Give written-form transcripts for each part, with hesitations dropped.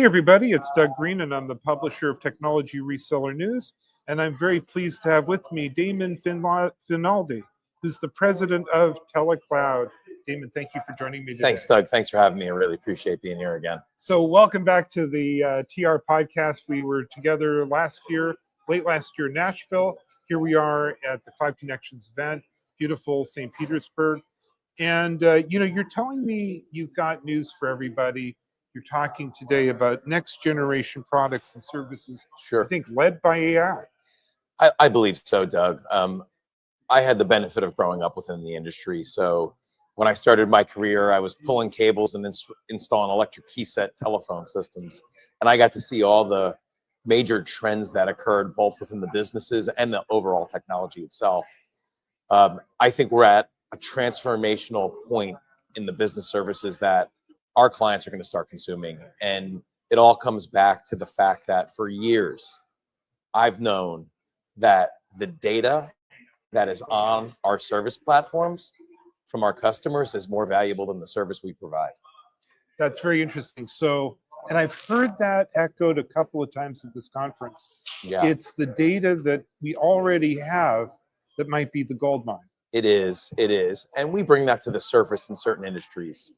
Hey everybody, it's Doug Green and I'm the publisher of Technology Reseller News, and I'm very pleased to have with me Damon Finaldi, who's the president of TeleCloud. Damon, thank you for joining me today. Thanks, Doug. Thanks for having me. I really appreciate being here again. So welcome back to the TR podcast. We were together late last year in Nashville. Here we are at the Cloud Connections event, beautiful St. Petersburg. And you're telling me you've got news for everybody. You're talking today about next generation products and services, Sure. I think led by AI. I believe so, Doug. I had the benefit of growing up within the industry. So when I started my career, I was pulling cables and installing electric key set telephone systems. And I got to see all the major trends that occurred both within the businesses and the overall technology itself. I think we're at a transformational point in the business services that our clients are going to start consuming. And it all comes back to the fact that for years, I've known that the data that is on our service platforms from our customers is more valuable than the service we provide. That's very interesting. So, and I've heard that echoed a couple of times at this conference. Yeah. It's the data that we already have that might be the gold mine. It is. And we bring that to the surface in certain industries.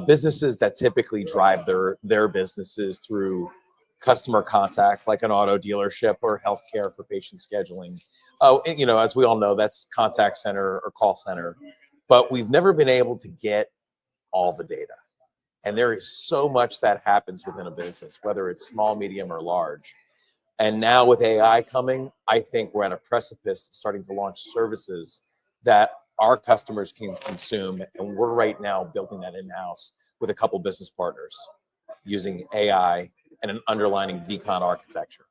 Businesses that typically drive their businesses through customer contact, like an auto dealership or healthcare for patient scheduling. As we all know, that's contact center or call center. But we've never been able to get all the data. And there is so much that happens within a business, whether it's small, medium, or large. And now with AI coming, I think we're at a precipice of starting to launch services that our customers can consume, and we're right now building that in-house with a couple business partners using AI and an underlying VCon architecture.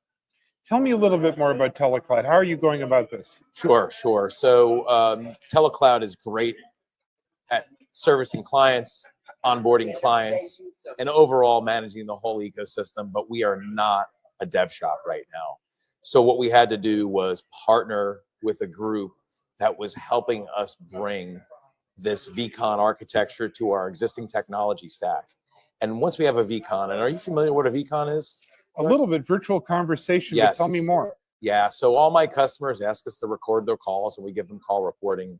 Tell me a little bit more about TeleCloud. How are you going about this? Sure. So TeleCloud is great at servicing clients, onboarding clients, and overall managing the whole ecosystem, but we are not a dev shop right now. So what we had to do was partner with a group that was helping us bring this VCon architecture to our existing technology stack. And once we have a VCon, and are you familiar with what a VCon is? A little bit, virtual conversation, Yes. But tell me more. Yeah, so all my customers ask us to record their calls and we give them call reporting.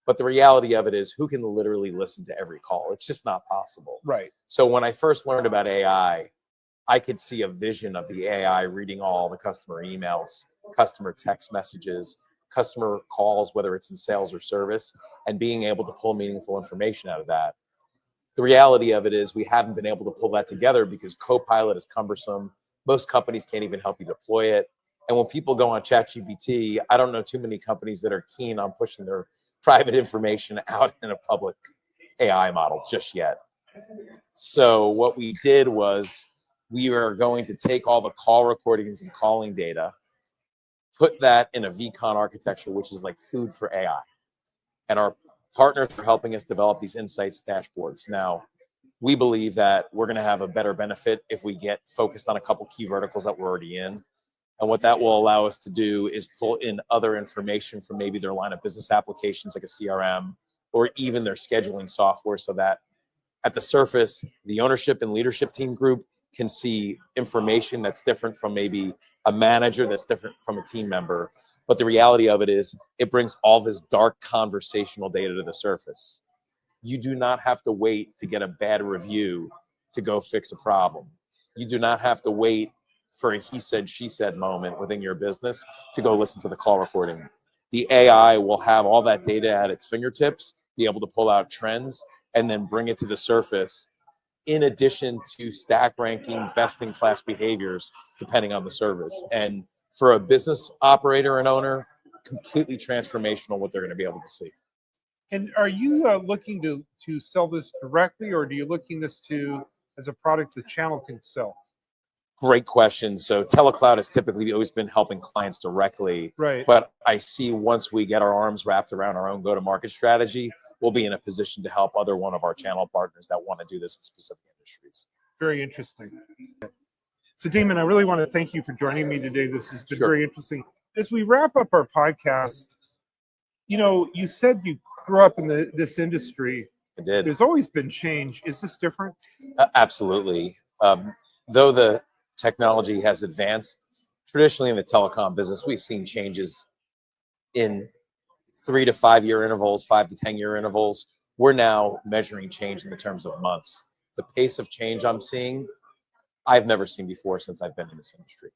But the reality of it is, who can literally listen to every call? It's just not possible. Right. So when I first learned about AI, I could see a vision of the AI reading all the customer emails, customer text messages, customer calls, whether it's in sales or service, and being able to pull meaningful information out of that. The reality of it is we haven't been able to pull that together because Copilot is cumbersome. Most companies can't even help you deploy it. And when people go on ChatGPT, I don't know too many companies that are keen on pushing their private information out in a public AI model just yet. So what we did was we are going to take all the call recordings and calling data, put that in a VCon architecture, which is like food for AI. And our partners are helping us develop these insights dashboards. Now, we believe that we're going to have a better benefit if we get focused on a couple key verticals that we're already in. And what that will allow us to do is pull in other information from maybe their line of business applications like a CRM or even their scheduling software, so that at the surface, the ownership and leadership team group can see information that's different from maybe a manager, that's different from a team member. But the reality of it is it brings all this dark conversational data to the surface. You do not have to wait to get a bad review to go fix a problem. You do not have to wait for a he said, she said moment within your business to go listen to the call recording. The AI will have all that data at its fingertips, be able to pull out trends, and then bring it to the surface, in addition to stack ranking best-in-class behaviors depending on the service. And for a business operator and owner, completely transformational what they're going to be able to see. And are you looking to sell this directly, or do you looking this to as a product the channel can sell? Great question. So TeleCloud has typically always been helping clients directly. Right. But I see once we get our arms wrapped around our own go-to-market strategy, we'll be in a position to help other one of our channel partners that want to do this in specific industries. Very interesting. So Damon, I really want to thank you for joining me today. This has been very interesting. As we wrap up our podcast, you said you grew up in this industry. I did. There's always been change. Is this different? Absolutely. though the technology has advanced, traditionally in the telecom business, we've seen changes in 3 to 5 year intervals, 5 to 10 year intervals. We're now measuring change in the terms of months. The pace of change I'm seeing, I've never seen before since I've been in this industry.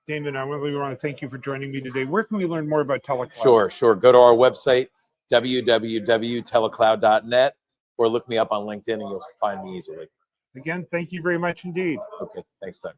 Damon, I really want to thank you for joining me today. Where can we learn more about TeleCloud? Sure. Go to our website, www.telecloud.net, or look me up on LinkedIn and you'll find me easily. Again, thank you very much indeed. Okay, thanks, Doug.